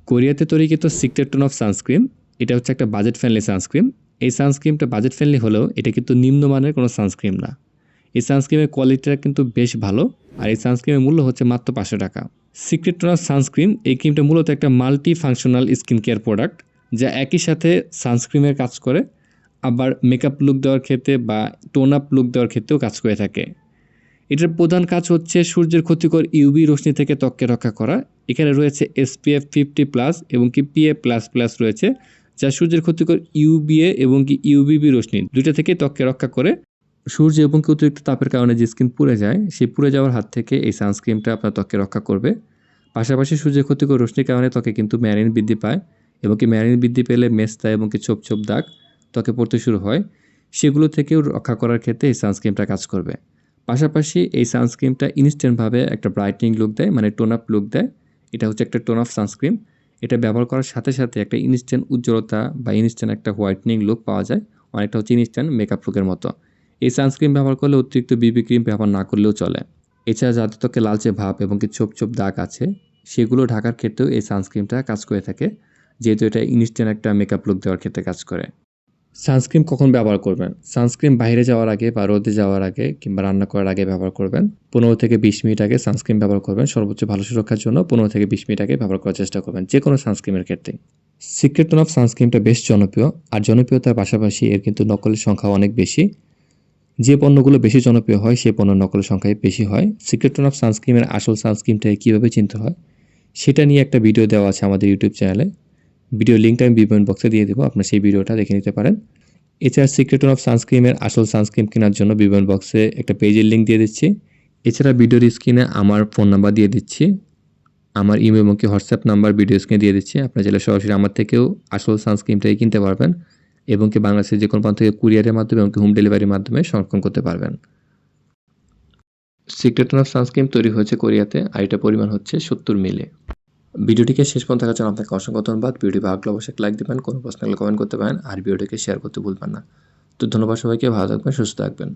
কোরিয়াতে তৈরিকৃত secret tone of sunscreen, এটা হচ্ছে একটা বাজেট ফ্রেন্ডলি সানস্ক্রিন। এই সানস্ক্রিনটা বাজেট ফ্রেন্ডলি হলেও এটা কিন্তু নিম্নমানের কোনো সানস্ক্রিন না। এই সানস্ক্রিনের কোয়ালিটিটা কিন্তু বেশ ভালো, আর এই সানস্ক্রিনের মূল্য হচ্ছে মাত্র 500 টাকা। সিক্রেট টোন অফ সানস্ক্রিন, এই ক্রিমটা মূলত একটা multi functional skin care product, যা একই সাথে সানস্ক্রিনের কাজ করে, আবার মেকআপ লুক দেওয়ার ক্ষেত্রে বা টোন আপ লুক দেওয়ার ক্ষেত্রেও কাজ করে থাকে। এটার প্রধান কাজ হচ্ছে সূর্যের ক্ষতিকর ইউভি রশ্মি থেকে ত্বককে রক্ষা করা। এখানে রয়েছে SPF 50+ এবং কি PA++ রয়েছে, যা সূর্যের ক্ষতিকর UVA এবং কি UVB রশ্মি দুইটা থেকে ত্বককে রক্ষা করে। সূর্য এবং কি অতিরিক্ত তাপের কারণে যে স্কিন পুড়ে যায়, সেই পুড়ে যাওয়ার হাত থেকে এই সানস্ক্রিনটা আপনার ত্বককে রক্ষা করবে। পাশাপাশি সূর্যের ক্ষতিকর রশ্মির কারণে ত্বকে কিন্তু মেলানিন বৃদ্ধি পায়, এবং কি মেলানিন বৃদ্ধি পেলে মেস্তা এবং কি ছোপ ছোপ দাগ ত্বকে পড়তে শুরু হয়, সেগুলো থেকেও রক্ষা করার ক্ষেত্রে এই সানস্ক্রিনটা কাজ করবে। পাশাপাশি এই সানস্ক্রিনটা ইনস্ট্যান্টভাবে একটা ব্রাইটনিং লুক দেয়, মানে টোন আপ লুক দেয়। এটা হচ্ছে একটা টোন আপ সানস্ক্রিন। এটা ব্যবহার করার সাথে সাথে একটা ইনস্ট্যান্ট উজ্জ্বলতা বা ইনস্ট্যান্ট একটা হোয়াইটনিং লুক পাওয়া যায়, অনেকটা হচ্ছে ইনস্ট্যান্ট মেকআপ লুকের মতো। এই সানস্ক্রিন ব্যবহার করলে অতিরিক্ত বিবি ক্রিম ব্যবহার না করলেও চলে। এছাড়া যাদের ত্বকে লালচে ভাব এবং কি ছোপ ছোপ দাগ আছে, সেগুলো ঢাকার ক্ষেত্রেও এই সানস্ক্রিনটা কাজ করে থাকে, যেহেতু এটা ইনস্ট্যান্ট একটা মেকআপ লুক দেওয়ার ক্ষেত্রে কাজ করে। সানস্ক্রিন কখন ব্যবহার করবেন? সানস্ক্রিন বাইরে যাওয়ার আগে বা রোদে যাওয়ার আগে কিংবা রান্না করার আগে ব্যবহার করবেন। 15 থেকে 20 মিনিট আগে সানস্ক্রিন ব্যবহার করবেন। সর্বোচ্চ ভালো সুরক্ষার জন্য 15 থেকে 20 মিনিট আগে ব্যবহার করার চেষ্টা করবেন, যে কোনো সানস্ক্রিনের ক্ষেত্রে। সিক্রেট টোন অফ সানস্ক্রিনটা বেশ জনপ্রিয়, আর জনপ্রিয়তার পাশাপাশি এর কিন্তু নকলের সংখ্যা অনেক বেশি। যে পণ্যগুলো বেশি জনপ্রিয় হয় সেই পণ্য নকলের সংখ্যাই বেশি হয়। সিক্রেট টোন অফ সানস্ক্রিনের আসল সানস্ক্রিনটাকে কীভাবে চিনতে হয়, সেটা নিয়ে একটা ভিডিও দেওয়া আছে আমাদের ইউটিউব চ্যানেলে। ভিডিও লিঙ্কটা আমি কমেন্ট বক্সে দিয়ে দেবো, আপনার সেই ভিডিওটা দেখে নিতে পারেন। এছাড়া সিক্রেট টোন অফ সানস্ক্রিনের আসল সানস্ক্রিন কেনার জন্য কমেন্ট বক্সে একটা পেজের লিঙ্ক দিয়ে দিচ্ছি। এছাড়া ভিডিওর স্ক্রিনে আমার ফোন নাম্বার দিয়ে দিচ্ছি, আমার ইমেল এবং কি হোয়াটসঅ্যাপ নাম্বার ভিডিও স্ক্রিনে দিয়ে দিচ্ছি। আপনারা চাইলে সরাসরি আমার থেকেও আসল সানস্ক্রিনটাই কিনতে পারবেন, এবং কি বাংলাদেশের যে কোনো প্রান্ত থেকে কুরিয়ারের মাধ্যমে এবং হোম ডেলিভারির মাধ্যমে সংরক্ষণ করতে পারবেন। সিক্রেট টোন অফ সানস্ক্রিন তৈরি হয়েছে কোরিয়াতে, আর এটার পরিমাণ হচ্ছে 70 মিলি। ভিডিওটিকে শেষ পর্যন্ত দেখার জন্য আপনাকে অসংখ্য ধন্যবাদ। ভিডিওটি ভালো লাগলে অবশ্যই লাইক দেবেন, কোনো প্রশ্ন হলে কমেন্ট করতে পারেন, আর ভিডিওটিকে শেয়ার করতে ভুলবেন না। তো ধন্যবাদ সবাইকে, ভালো থাকবেন, সুস্থ থাকবেন।